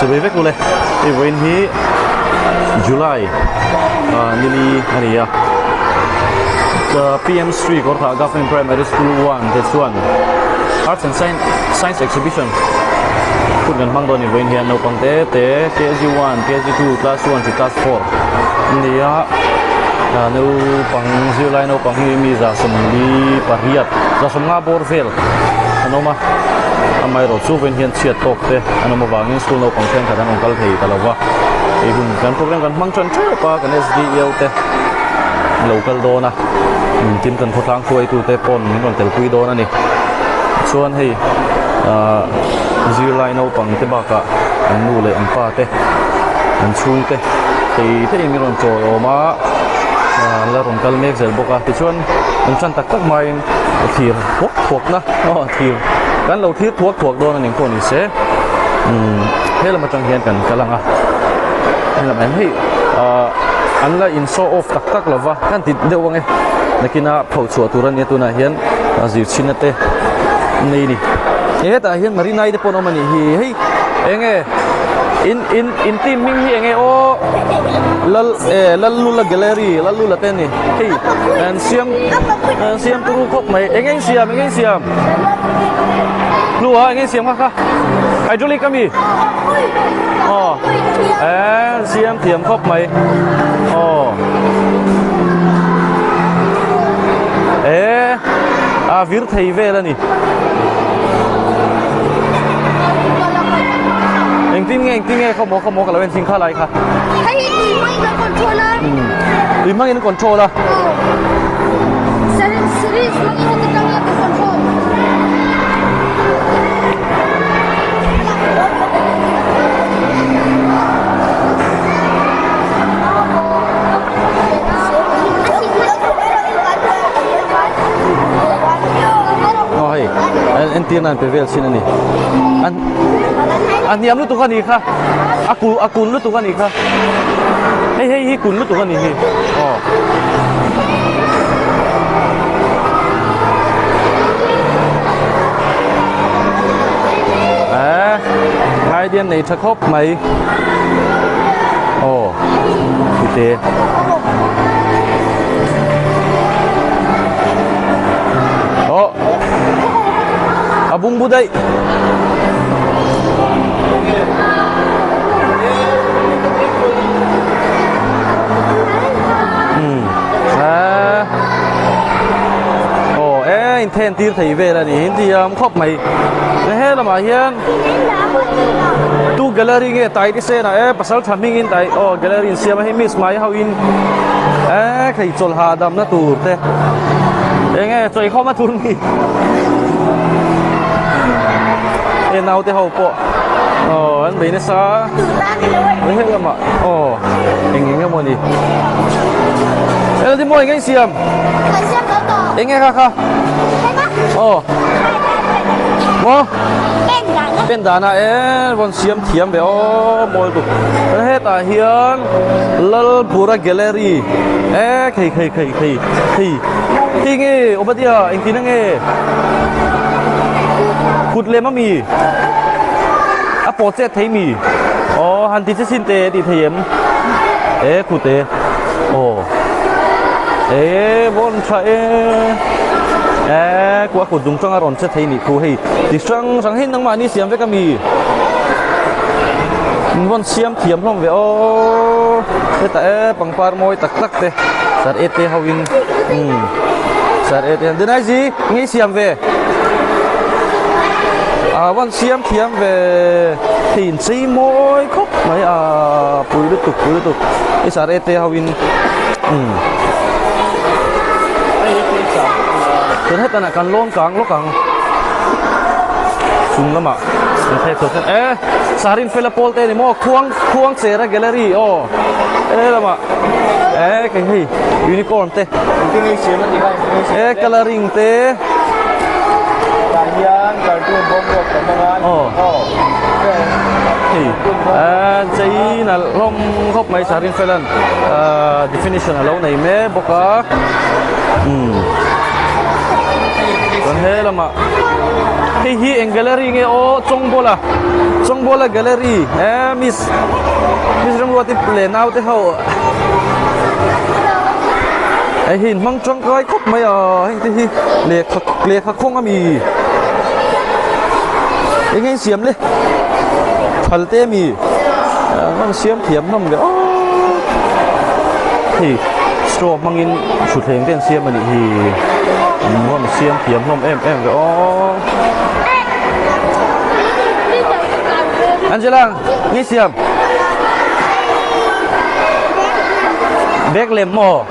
Sebagai vekule, event hi July, nili hari ya. The PM Street Korta Government Primary School 1, that's 1. Arts and Science Exhibition. Put gan mang don event here no pang te KG1, KG2, class 1 to class 4. India no pang July no pang mi za somli pariat. Za somnga borvel. Ano ma amai ro chu ven hian chiat tok te ano ma wangin school no pang then khadan ongkal thei talawa. E hun kan program kan mang chan cha pa kan SDL te local do na. Tim kan thotlang khoi tu te pon min ron tel pui do na ni. Chuan hei July no pang te baka an nu le an pa te an chung te te mi ron cho oma la ron kal mek zel boka ti chuan an chan tak tak mai thir thuak na thir kan lo thir thuak do na ning ko ni se hela ma chang hian kan kalanga hela man hei an la in show off tak tak lova kan ti deuang e nakina phau chu turan ne tu na hian zir chinate nei ni ta hian marinai de pono mani hi hei enge in team ming hi enge o lal gallery lal la ten ni hei an siam tu khop mai enge siam lu ha enge siam kha idolic kami siam thiam khop mai vir thei ve la ni anh tin nghe không có cái là bên xin khá lại cả hay thì mấy cái controller thì mấy cái controller series mấy cái kita lihat control anh tiên anh phải về xin anh đi anh niệm lúc tụi con đi kha akun lúc tụi con đi kha hey kun lúc tụi con đi ngay điên này chắc khóc mày thì thế abung budai intend tir thei ve la ni hin ti khop mai he la ma hian tu gallery nge tai ti se na pasal thaming in tai gallery siam hi miss mai how in khai chol ha dam na tu te nge choi kho ma tur ni nào te hậu po anh bị nó sa nó hết là mà anh nghe mồi đi em đi mồi anh xiêm anh nghe kha mo bên đàn này vẫn xiêm thiam về mồi tụ hết à hiền lal pura gallery khi nghe ô bây giờ anh tin nghe cút lên mà mì bộ chết thấy mì hắn tí xin tê đi thấy em cút tê bọn chạy qua cút dùng trong aron chết thấy nị cú hay thì sang hết năng mà đi xiêm với cái mì bọn xiêm thiểm không vậy thế tại bằng par môi tắc tắc tê sát ete hawin sát ete đến ai gì nghe xiêm vềวันเสียมเทียมvềถิ่นซีมวยครบไหมปุยลุตุกไอสารเอเตฮาวินจนให้ตระหนักการล้มกลางซุ่มละมาเทปตัวสารินเฟลโปลเตนี่โม่ควงเซราแกลเลอรี่ละมากันให้ยูนิคอร์นเตแกลเลอริ่งเตyang kartun bombok kemenangan jadi na rom khop mai sarin felan definition alo nei me boka kon he lama hi eng gallery nge o chong bola gallery miss ram wati play now te ho ai hin mang chong kai khop mai hin te hi le kha khong ami eng siam le phal te mi mang siam thiam nom ge hi straw mangin su theng ten siam ani hi nom siam thiam nom em ge Angela ni siam bek lem mo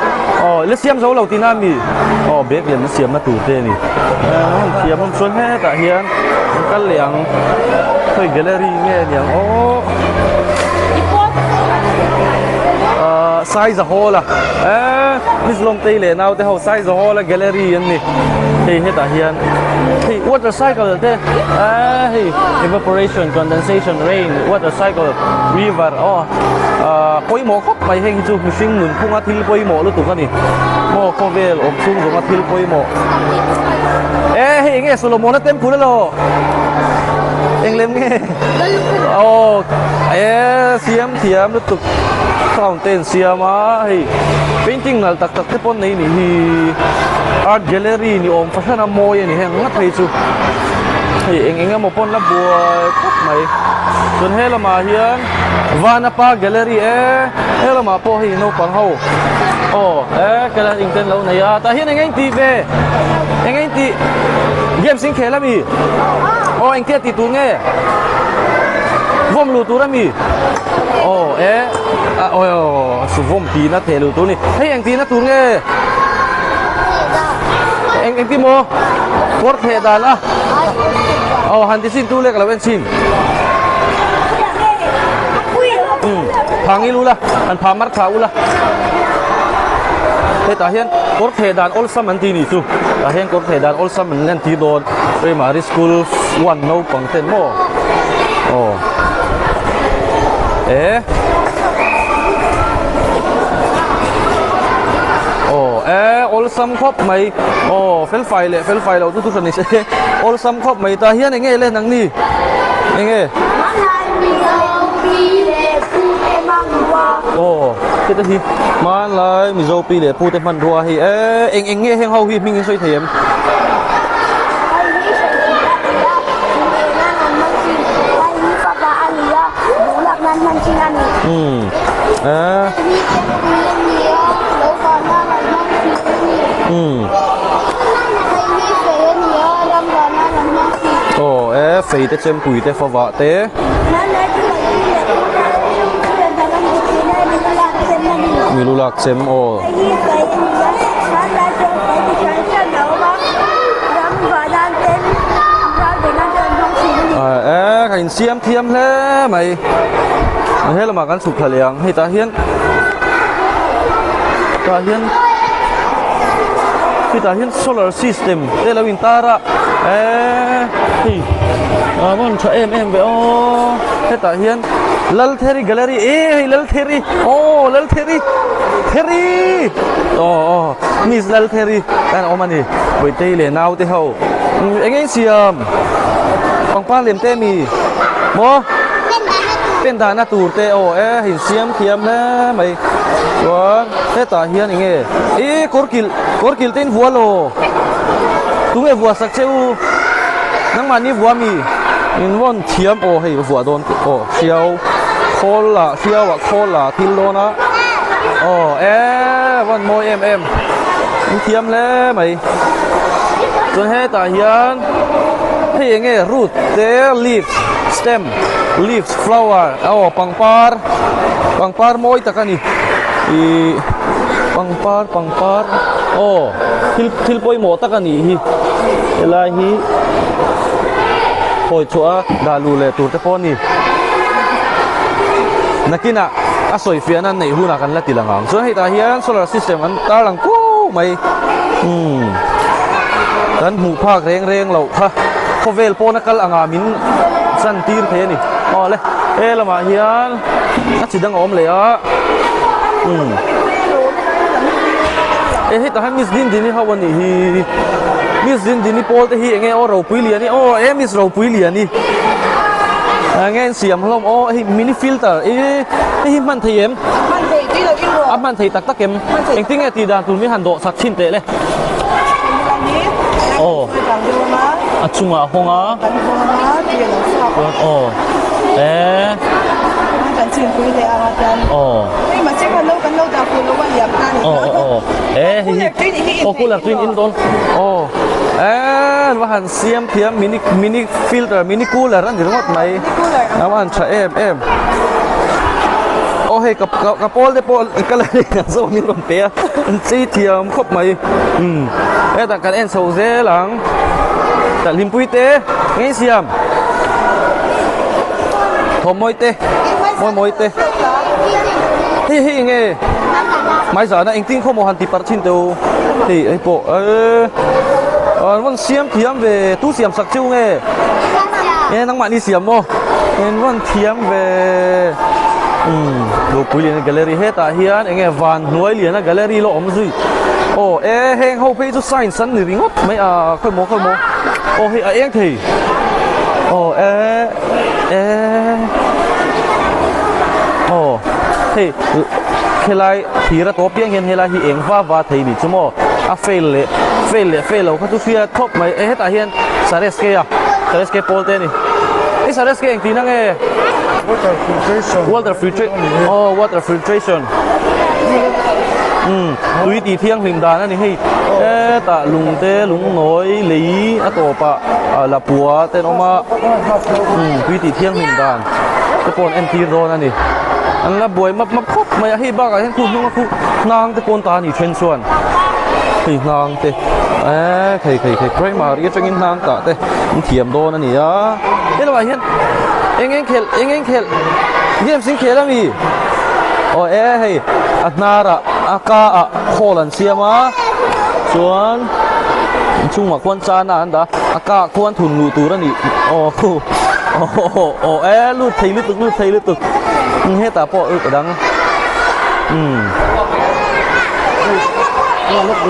le siam zo lo tina mi bek lem siam na tu te ni siam nom suan he ta hian kal liang thoi gallery nge liang size hole mis lom tei le naw te ho size hole gallery an ni he ta hian water cycle te evaporation condensation rain water cycle river poi mo khop mai heng chu mihring nun phunga thil poi mo lu tu ka ni mo kovel om chung zonga thil poi mo nge solomon na tem phula lo englem nge siam thiam lu tu fountain siama painting nal tak te pon nei ni hi art gallery ni om fashion a moi ni heng ngat thei chu eng mo pon la buai khop mai chun hela ma hian vanapa gallery hela ma po hi no pang ho kala ing ten lo na ya ta hian eng ti ve eng ti game sing khela mi eng ti ti tu nge vom lu tu ra mi su vom ti na the lu tu ni eng ti na tu nge eng ti mo por the dan han ti sin tu le kala wen sin phangi lu la an pha mar kha u la ta hian por the dan ol sam an ti ni chu ta hian por the dan ol sam an len ti don primary school 1 no pang ten mo ol sam khop mai fel file lo tu ni se ol sam khop mai ta hian enge le nang ni enge kita hi man lai mi zo pi le pu te man rua hi eng nge heng ho hi ming soi them phê te chem pui te fawa te milulak chem kain siam thiam le mai he la ma kan suk thaliang he ta hian solar system te la win tara mon cha em ve he ta hian lal theri gallery lal theri miss lal theri kan omani boi te le naw te ho eng siam pang pa lem te mi moเป็นดานาตูเตหินเสียมเทียมนะไม่วันเตตาเฮียนเงี้ยกอร์กิลเต้นหัวโลตุ้งหัวสักเจ้านังมันนี่หัวมีอินวันเทียมให้หัวโดนเชียวโคล่าทิลโลนะวันโมเอ็มเทียมแล้วไหมจนให้ตาเฮียนให้เงี้ยรูทเตลีฟสเต็มleaves flower pangpar moi takani pangpar thil poi mo takani hi elai hi poi chua dalu le tur te poni nakina asoi fiana nei huna kan la tilangang so hei ta hian solar system an tarlang ko mai kan mu phak reng lo kha khovel pona kal anga min san tir the ni le la ma hian a chi dang om le a hi ta han Miss Din din hi hawani hi Miss Din din ni Paul te hi enge o ro pui lian ni o Miss ro pui lian ni nghe xiêm không ô mini filter hi man thấy em man thấy tí là in rồi man thấy tắc tắc em anh tính nghe thì đàn tụi mình hành độ sạc chín tệ lên ồ chung à không á ồ ồ mà chắc là lâu ta phụ lâu quan điểm ta cô là twin in tôn và hành xiêm thiếm mini filter mini cooler anh đúng không mày nó anh chạy em hey cặp Paul cái này sao mình còn bé chỉ thiếm khóc mày ta cần em sầu dễ lắm ta lim pui tê nghe xiêm thom môi tê môi tê hi nghe mai giờ anh tin không một hành tì bắt chín đâu thì ấy bộ vẫn xiêm thiếm về tu xiêm sặc chiu nghe năng mạng đi xiêm mô nên vẫn thiếm về đồ quý liền gallery hết à hiền anh nghe van nuôi liền là gallery lộ ông gì heng hậu page cho sign sẵn thì ngót mấy khơi mố hi anh thì thì khi lại thì ra tổ piang hiện hay là hi em va thấy bị chứ mò fail lâu các tu phía top mày hết à hiện Sareske Paul tên này Sareske anh tí năng nghe water filtration túi tì thiêng hình đàn này hay ta lùng nói lý tổ pa là bùa tên ông mà túi tì thiêng hình đàn cái con em tí rồi này anh là buổi mập khóc mày hay bao cái khu nang cái con ta nhỉ chuyên xuân thì nang thế thầy cái mà cái chuyện nang cả thế thiểm đô này nhỉ thế là vậy hiện anh khel game sinh khel làm gì hey Adnara aka kholan siama chuan chung ma kwan cha na anda aka kwan thun lu tu ra ni lu thei lu tuk he ta po dang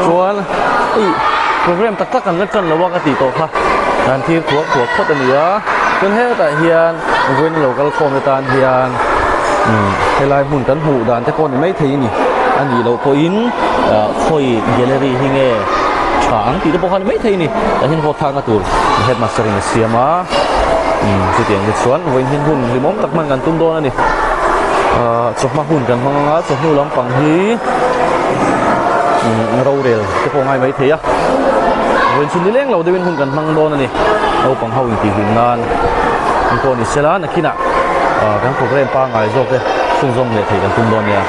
chuan program tak kan la kan lawa ka ti to kha dan thi khuak khot ania chuan he ta hian wen local commitan hian hay là muốn cán hủ đàn thế con mấy thấy nhỉ anh gì lâu có in khôi gallery hình nghe sáng thì nó bao mấy thấy nhỉ đã hiện hot thang cái tour hết mastering xiêm á sự tiền lịch xoắn với hiện hùn thì món tắc mang gần tung đô này chụp mà hùn gần mang ngã chụp nuôi lắm bằng hí râu đều thế con ai mấy thấy á với xin đi lên lâu để bên hùn gần mang đô này đâu bằng hậu thì hùn ngan con thì sẽ là khi nào các program pa ngai zok te sung zong le thei kan tum don ya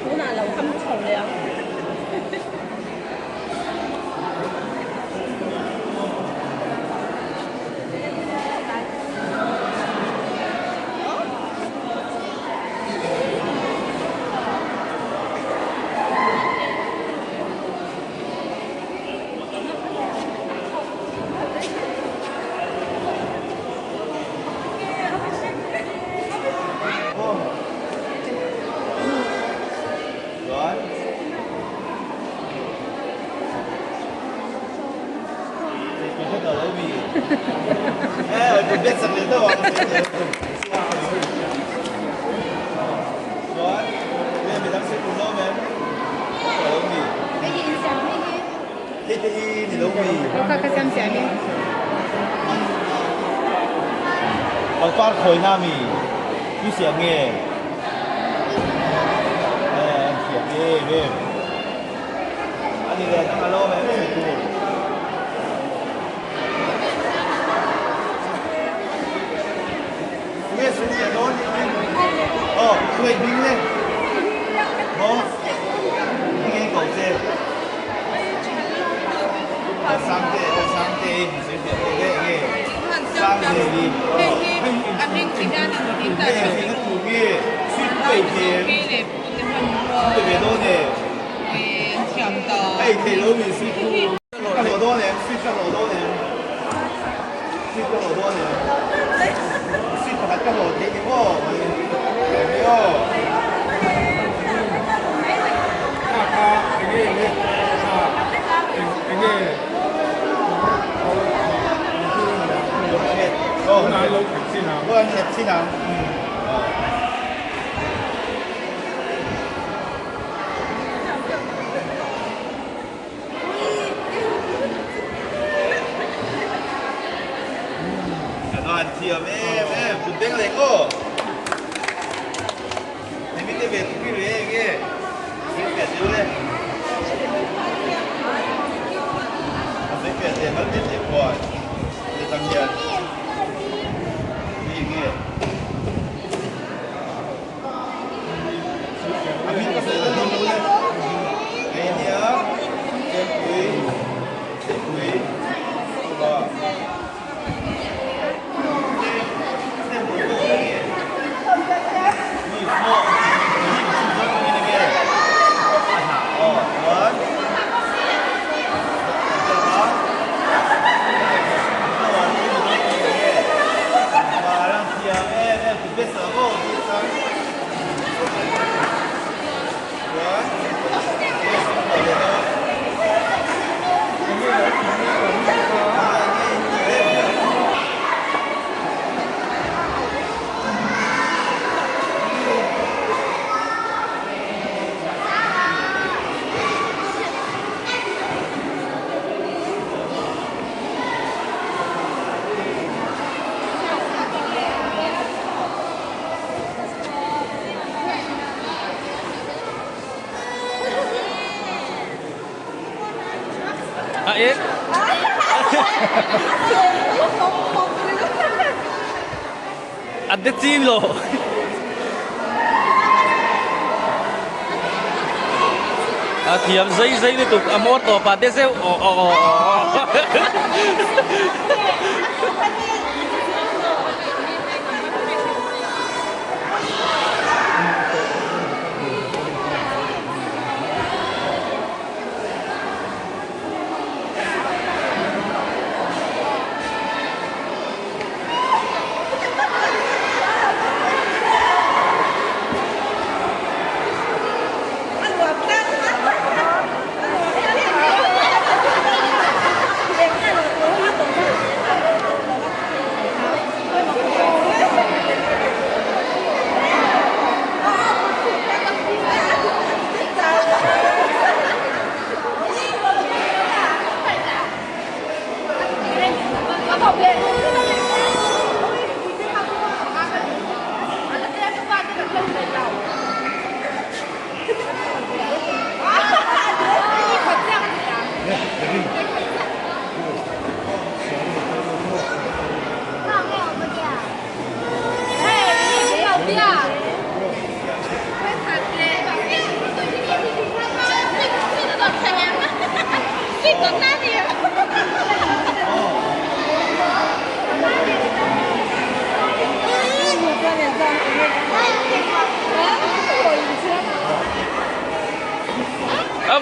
好難留心重嚟啊！tôi biết sẵn đến đâu rồi. Rồi, bây giờ mình đang xem cùng đâu mà em? Ở đâu nhỉ? Cái gì sao cái gì? TTI thì đâu nhỉ? Có cái xem xem đi. Ở qua khối nam nhỉ? Đi xem nghe. Em xem nghe em. Anh đi về thằng alo mà em phải cùng. Nghe xuống nhà đó đi. Người đứng lên. Nghe cậu xem. Sang thế, sẽ được nghe. Sang thế đi. Anh riêng chỉ ra được điểm tại Nghe thì nó thủ nghe. Suy bày thế. Suy bày đô nè. Bày thế đâu mình suy tu. Các lỗ đô nè, suy các lỗ đô nè. Suy các lỗ đô nè. Suy thật các lỗ thế đi vô. Để vô. Vâng, đẹp xin nào. Đoàn chiều em, tụi bé này cô. Em biết về tụi bé này nghe. Biết về tụi bé. Biết về thì mất biết về quả. Để tăng tiền. Nghe. Amin có thể là đi luôn đấy. Đây nhớ. Em quý. Em quý. Và xem một bộ này. Nhìn bộ. Nhìn một chút như này kìa. Vâng. Em cũng biết sợ vô, biết sao? Iya. Ada tim loh. Thiam dây liên tục một tổ phạt tiếp theo.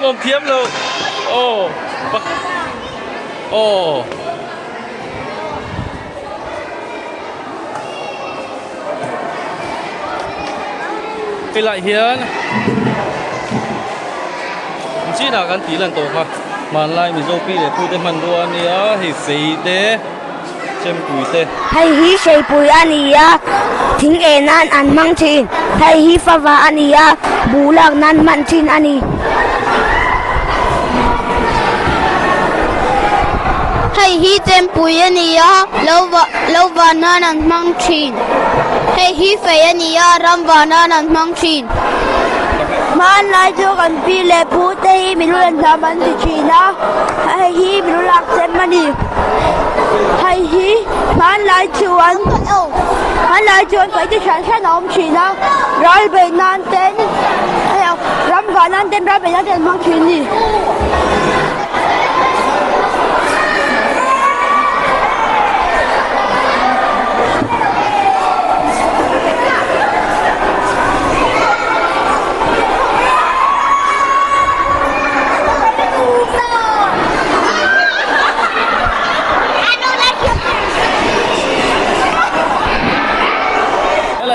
mồm thiếm rồi. Ồ. Ồ. Cái lại hiền. Chỉ là cái tí lần tổ ha. Mà lại mình dâu pi để phu tên mình luôn nhá. Thì phí thế. Xem cùi thế. Hay hi say pui ani ya. Thing enan an mang chin. Hay hi fa va ani ya. Bulak nan man chin ani. Hay hi tem pui ani ya. Lâu va nan an mang chin. Hay hi fe ani ya. Ram va nan an mang chin. Man lai cho kan pi le pu te hi mi luan sa man ti china. Hay hi mi lulak sem mani. Hay hi man lai chuan. Man lai chuan phải ti chan chan om china. Rai be nan ten. Hay ram va nan ten rai be nan ten mang chin ni.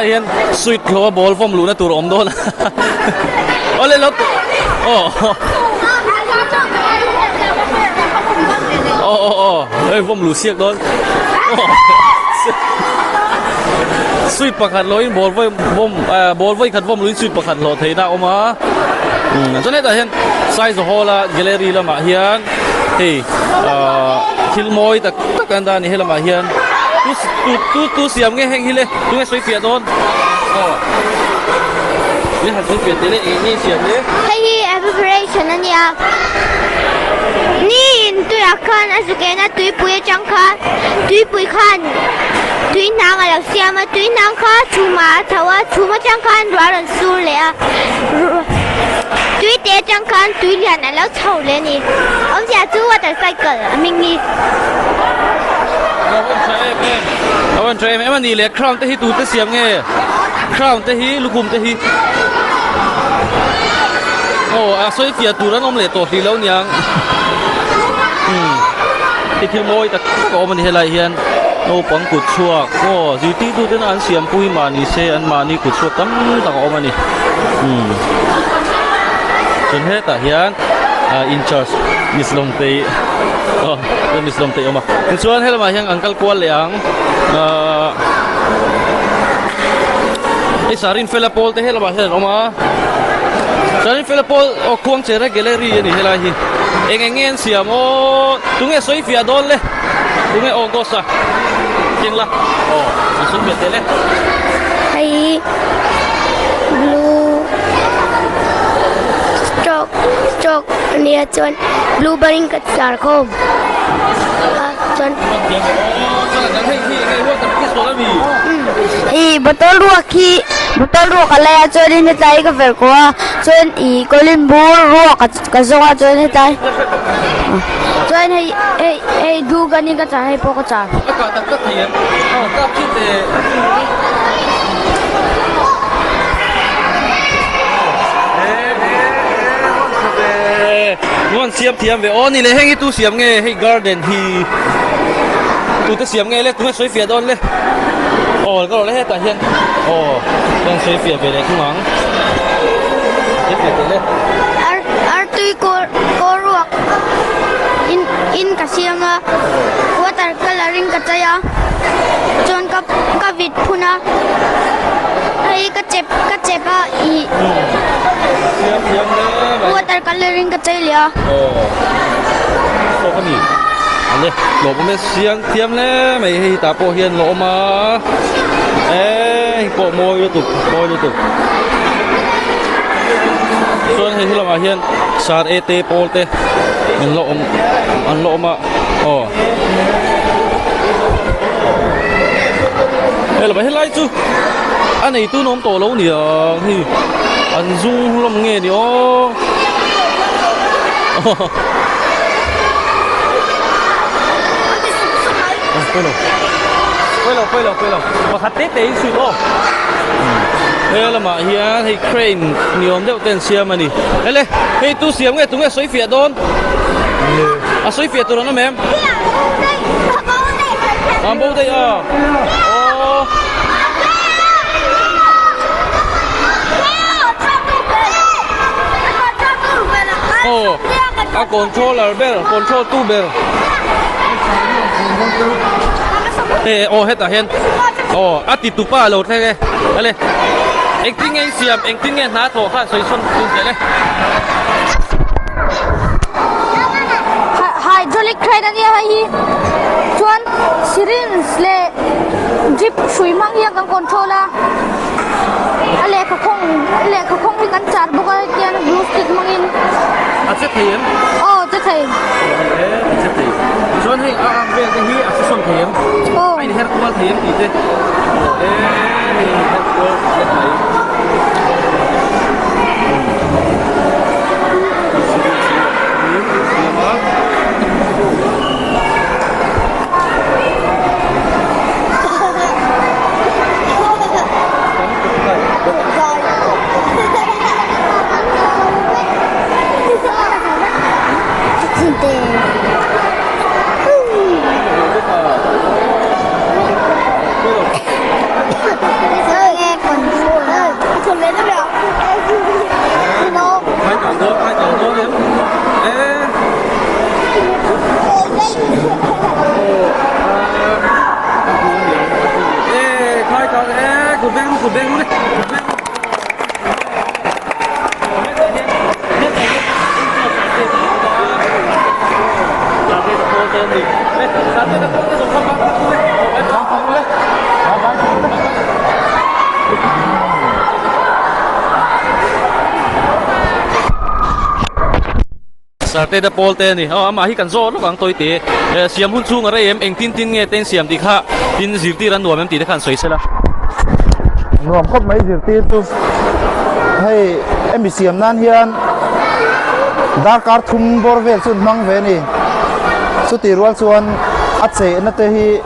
Hiền sweet lo ball form luna tur om don. Ole lot. Oh. Oh. Ê form lu siak don. Sweet pakhat loin ball với ball với khát form lu sweet pakhat lo thấy na oma. Cho nên là hiền size hola gallery là mà hiền. Thì thil moi tak anh ta ni là mà hiền. Tu siam nghe heng hile tu nghe soi fiat don ni hat soi fiat le ni siam le Hay hi evaporation ani ya. Ni tu akan asukena tu pui changkha. Tu pui khan. Tu nang ala siam tu nang kha chuma thawa chuma changkhan raran su le a. Tu te changkhan tu lian ala chau le ni. Ông già chu watercycle mình ni. Awan try em ni le crown te hi tu te siam nge crown te hi lukum te hi a soi fiat tu ran om le to ti lo nyang ti thil moi ta ko man he lai hian no pang kut chuak ji ti tu ten an siam pui ma ni se an ma ni kut chuak tam ta ko man ni chun he ta hian in charge Miss Long Tei Miss Long Tei oma chuan he ma hian uncle kwal leang Sarin Felapol te hela ba hen oma Sarin Felapol o kuang chere gallery ni hela hi engen siam o tunge soi fia don le tunge ogosa kengla asun betele Hay blue stroke ni chuan blue baring kat sar khom chuan botol ruak alaya chuan in tai ka ver ko chuan I kolin bur ruak ka zonga chuan he tai chuan hey du gani ka cha hey po ka cha ka tak tak hian ka khite nuan siam thiam ve oni le hengi tu siam nge hey garden hi tu te siam nge le tu soi fia don le ko le he ta hian dan soi fia ve le thungang e fia le ar tui ko ruak in ka siama water coloring ka chaya chon ka vit phuna ai ka chep a I siam le water coloring ka chai lia so ka ni ale lo me siang thiam le mai hi ta po hian lo ma po moi tu xuân hay là mà hiền sar et pol te an lo ma hay là mà hết lại chứ anh này tu nôm tổ lâu nhỉ thì anh dung lom nghe đi quay lâu mà khát tết đấy suy lo Ê là mà hiền hay crane nhiều đeo tên xiêm mà nè. Ê lê, hey tu xiêm nghe tu nghe xoay phía đôn. À xoay phía tu nó mềm. À bố đây à. Oh, a controller better, control two better. Hey, oh hết à hen. Oh, a tít tu pa lột thế cái. Đây, anh tin nghe xiêm, anh tin nghe ná thổ khác xoay xuân tu thế này. Hydraulic crane ani hi chuan syringe le drip shui mang yang kan controller ale ka khong hi kan char boka kian blue stick mangin À chết thiểm. che thai Chết thiểm. Xuân hay à về cái hi à xuân thiểm. Anh hết cũng thiểm thì thế. Ê, hết cũng hết thầy. Sarte da polte ni ama hi kan zo lo bang toi te siam hun chung ara em eng tin tin nge ten siam ti kha tin zir ti ran nuam em ti de khan soi sela nuam khop mai zir ti tu hay em bị siam nan hian dar kar thum bor vel sun mang ve ni su ti rual chuan a che na te hi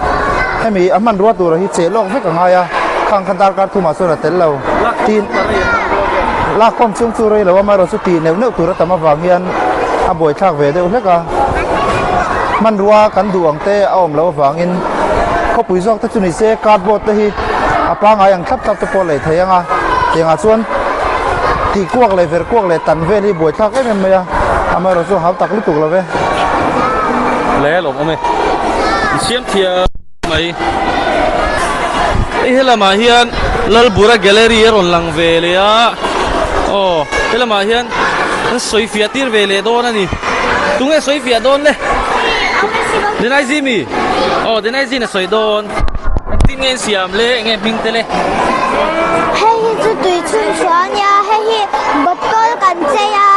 hemi aman ruat tur hi che lok ve ka nga ya khang khan dar kar thum a so ra tel lo tin la kom chung chu rei lo ma ro su ti neu neu tur ta ma wang hian a boi thak ve de uleka man ruwa kan duang te aom lo wangin kho pui jok ta chuni se cardboard te hi apa nga yang thap thap te pol le thayanga tenga chuan ti kuak le ver kuak le tan ve li boi thak em me ya ama ro so hau tak lu tuk lo ve le lo ome siam thia mai hela ma hian lal bura gallery ron lang ve le ya oh hela ma hian soi fia tir ve le don ani tunge soi fia don le denai zimi oh denai zina soi don tin ngen siam le nge ping te le hei hi chu tui chun chuan ya hei hi botol kan che ya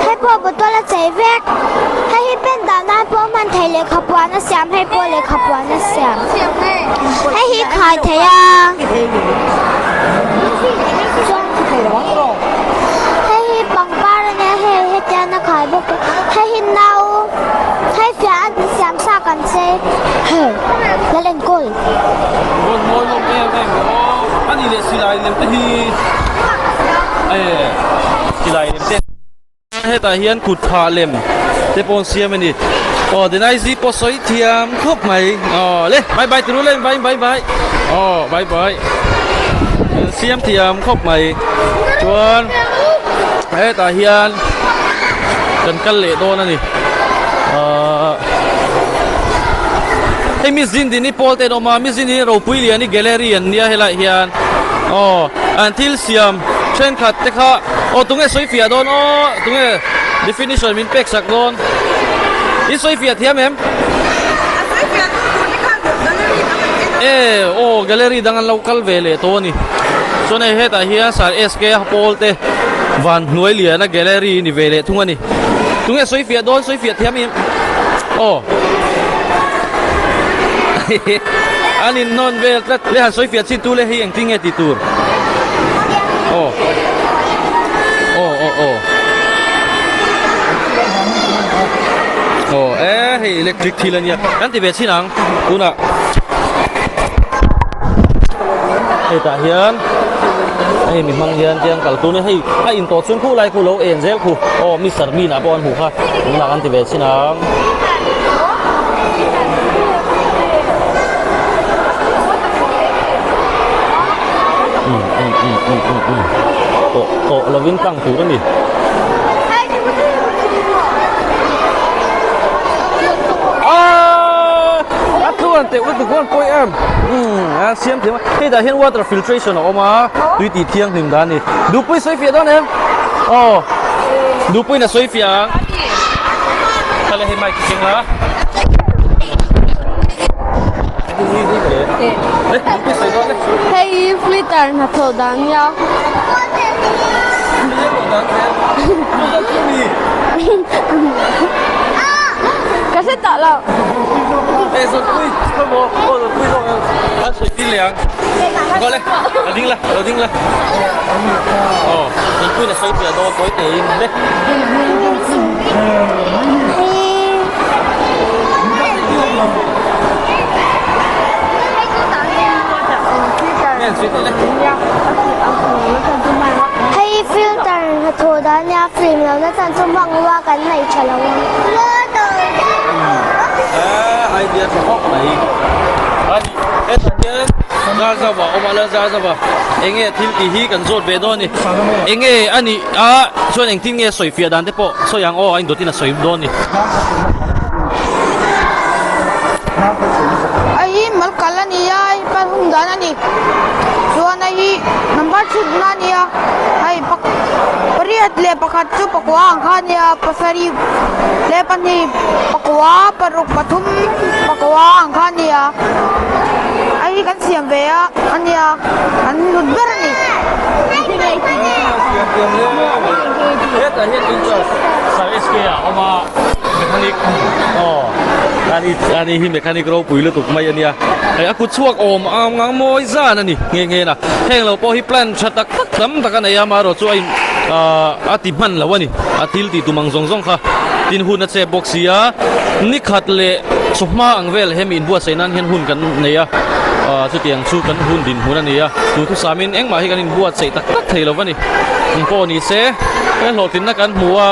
hei po botol a chei vek hei hi pen da na po man thei le khapwa na siam hei po le khapwa na siam hei hi khai the ya hei hi pang par ne hei hei ta na khai bok hei hi nau hei fia an siam sa kan che hei la len kol ron moi lo me ani le silai lem te hi silai lem te he ta hian kut pha lem te pon siam ani oh denai zi po soi thiam khop mai oh le bye bye tru le bye bye oh bye bye siam thiam khop mai chuan he ta hian kan kal le don ani hey mi zin din ni pol te no ma mi zin ni ro pui li ani gallery an nia hela hian oh until siam chen khat te kha oh tunge soi fia don oh tunge definition min pek sak don i soi fia thiam em oh gallery dangan local vele to ni so nei heta hian sar sk pol te van nuai lia na gallery ni vele thungani tunge soi fia don soi fia thiam em oh anin non vel tlat le han soi fiat sin tu le hi eng tinge ti tur oh hey electric thilan ya kan ti be sinang tuna ta hian ai mi mang hian tiang kal tu ne hei a in to chun khu lai khu lo en zel khu o mi sar mi na bon hu kha na kan ti ve chinang to lovin tang tu ni tuan te ut tuan poi em siam thiam hei da hian water filtration a oma tui ti thiang hlim dan ni du pui soi fia don em du pui na soi fia kale hei mai keng la Hei filter na to dan ya. Kasi tak lah. Rồi pui thôi bố rồi pui thôi ăn sủi tin liền gọi lên đầu tiên là mình pui là sủi tiền đâu có tiền đấy Hei filter thổ đá nha phim lâu nó thành trung bằng qua cái này trả lâu idea cho họ này anh em ra vào ông anh ra vào anh nghe tin thì hi cần rốt về đó nè anh nghe anh đi cho anh tin nghe soi phía đàn thế po soi yang anh đầu tiên là soi đó nè ai mal kala ni ai par hung dana ni chuan ai number 2 na ni ai pak pariat le pakhat chu pakwa ang khan ya pasari le pani pakwa paruk pathum pakwa ang khan ya ai kan siam ve a ania an nudber ni hết là hiện interest sai SK oma mechanic ani hi mechanic ro pui lu tuk mai ania ai aku chuak om ngang moi za na ni nge na heng lo po hi plan chatak tam taka nei ama ro chu ai ati man lawani atil ti tumang zong kha tin hun a che boxia ni khat le chuma angvel hem in bua sainan hen hun kan neya chu tiang chu kan hun din hun ania tu thu samin engma hi kan in bua sei tak thei lawani po ni se lo tin na kan muwa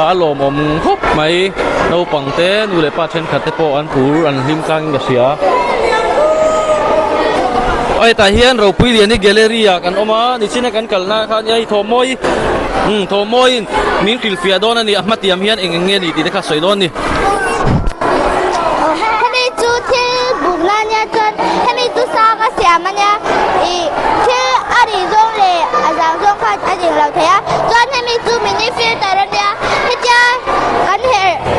alom om khop mai no pangte nu le pa chen khate po an pur an him kang ga sia ai ta hian ro pui lian ni galleria kan oma ni china kan kalna khan ai thomoi min kil fia don ani ahmatiam hian engenge ni ti dekha soi don ni hemi chu thil bukna nya chuan hemi chu sa ka siam ania thil ari zong le azang zong kha ajing lo thea chuan hemi chu mini filter ania hetia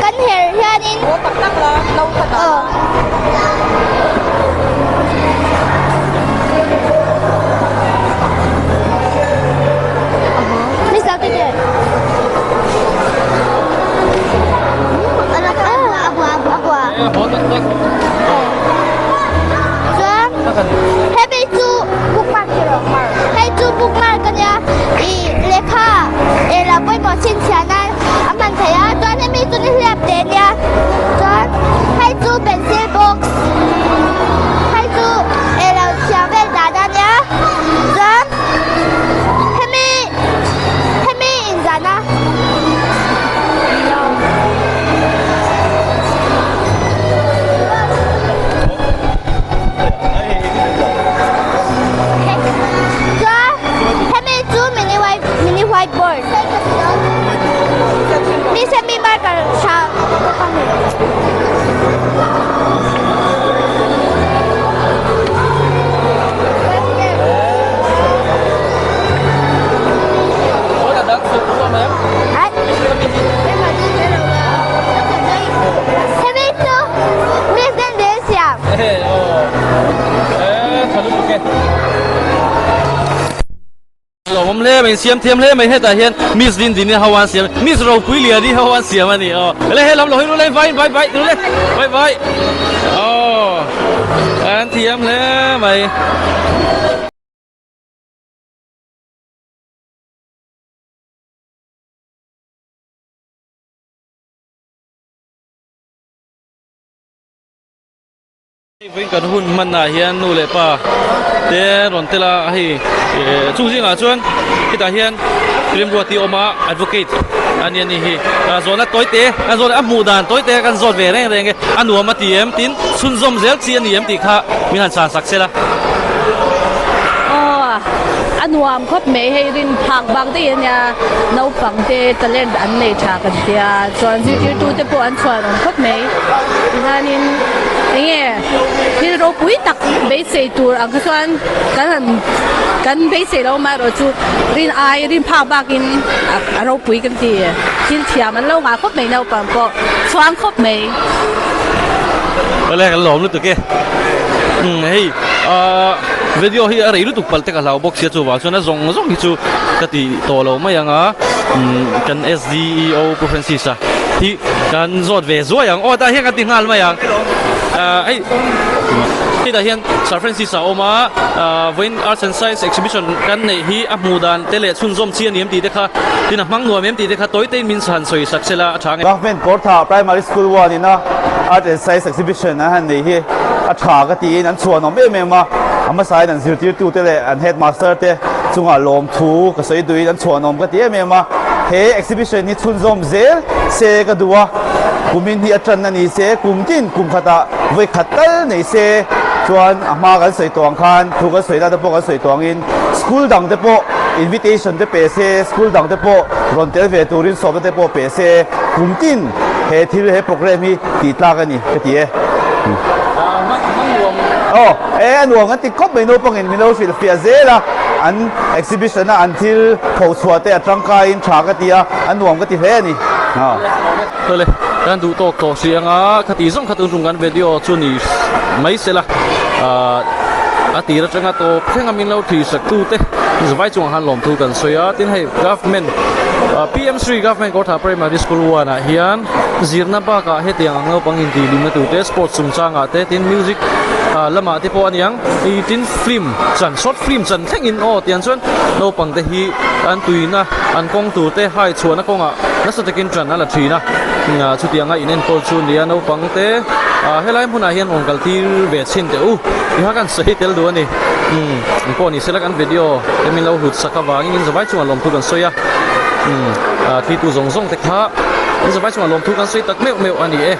kan her hianin Pak tak lah, lau tak. Ni sao thế nhỉ? Happy to bookmark rồi. Hay to bookmark cái nha. Lệ kha, là quay bỏ trên chán này. Mình thấy toàn happy to đi làm đến nha. Toàn hay to pencil box. Hay to là chàng về đá đá nha. Toàn happy in zana. Whiteboard. This is me marker. Om le mình xiêm thêm le mình hết tại hiện miss din din hawan xiêm miss rau quý lìa đi hawan xiêm anh le hết lắm rồi lên vai vai anh thêm le mày วิ่งกันหุ่นมันน่ะเฮียนนู่นเลยป่ะเดี๋ยวรอนเตล่าให้จุงจริงอ่ะชวนที่ตาเฮียนเตรียมรัวตีออกมา advocate อันนี้นี่โซนนั้นตัวเตะโซนอับมูดานตัวเตะกันโซนเวรเรงอันหัวมาตีเอ็มตินซุนซอมเซลซีอันนี้เอ็มตีค่ะมีหันสารสักเสละอันวามคบไม่ให้รินพักบางที่เนี่ยน้าฟังเตะตะเล่นอันในฉากกันเดียส่วนที่ดูจะปวดส่วนคบไม่ท่านินเนี่ยที่เราปุ้ยตักเบสเซตัวอันก็ส่วนกันเบสเซเรามาเราจุดรินไอรินพักบางกินเราปุ้ยกันเดียที่เทียมันเราหาคบไม่น้าฟังก็ส่วนคบไม่ไปแรกกันหลอมรู้ตัวแกเฮ้ยvideo hi ari lu tuk palte ka lau box ya chu wa chuna zong hi chu kati to lo ma yang a kan SDEO preferences sa hi kan zot ve zo yang o ta hian ka tingal ma yang ai hi da hian Sir Francis sa oma Win Arts and Science exhibition kan nei hi amudan tele chun zom chi ani mti dekha tin mang nuam mti dekha toy te min san soi saksela thang government Kortha primary school one in art and science exhibition na han nei hi a tha ka ti nan chuan om em em ma ama sai nan zir tir tu te le an headmaster te chunga lom thu ka sei dui nan chuan om ka ti em em ma he exhibition ni chun zom zel se ka duwa kumin hi atran na ni se kumtin kum khata voi khatal nei se chuan ama kan sei tawng khan thu ka sei da te po ka sei tawng in school dang te po invitation te pe se school dang te po ron tel ve turin so te po pe se kumtin he thil he program hi ti tla ka ni ka ti eอันวงกันติดคบไม่โน้ปังเงินมิโนฟิลเฟียเซล่ะอัน exhibition นะอันที่เขาสวดแต่จังกายฉากกันตีอันวงกันติดแค่นี้เลยการดูโตเสียงคติส่งคติตรงกันวิดีโอชุนี้ไม่เสร็จละตีเราจะงานโตเพ่งมินเราที่สักตู้เต้จะไว้จงหันหลอมทูกันสวยตินให้ government PM3 government ก็ท้า primary school วันเฮียนจีรนับบ้ากะเหตุอย่างเราปังอินดีลุงตู้เต้ sport สุ่มจ้างติน musicละมาที่พออันยังตินฟิล์มจัน short film จันแท่งอินโอเตียนส่วนเราปังเตฮีอันตุยนะอันกงตู้เต้ให้ชวนนักกงนักสตกินจันนั่นละทีนะชุดยังอินเอ็นโพลชุนเดียนเราปังเต้เฮลัยพูน่าเฮียนองกัลทีเวชินเตอูที่หากันสหิตเตลดูนี่พอนี่เสร็จกันวิดีโอเอ็มเราหุดสักว่าอินจะไว้ชวนลมทุกันสวยที่ตู้ส่งเตะขาอินจะไว้ชวนลมทุกันสวยตักเมวอันนี้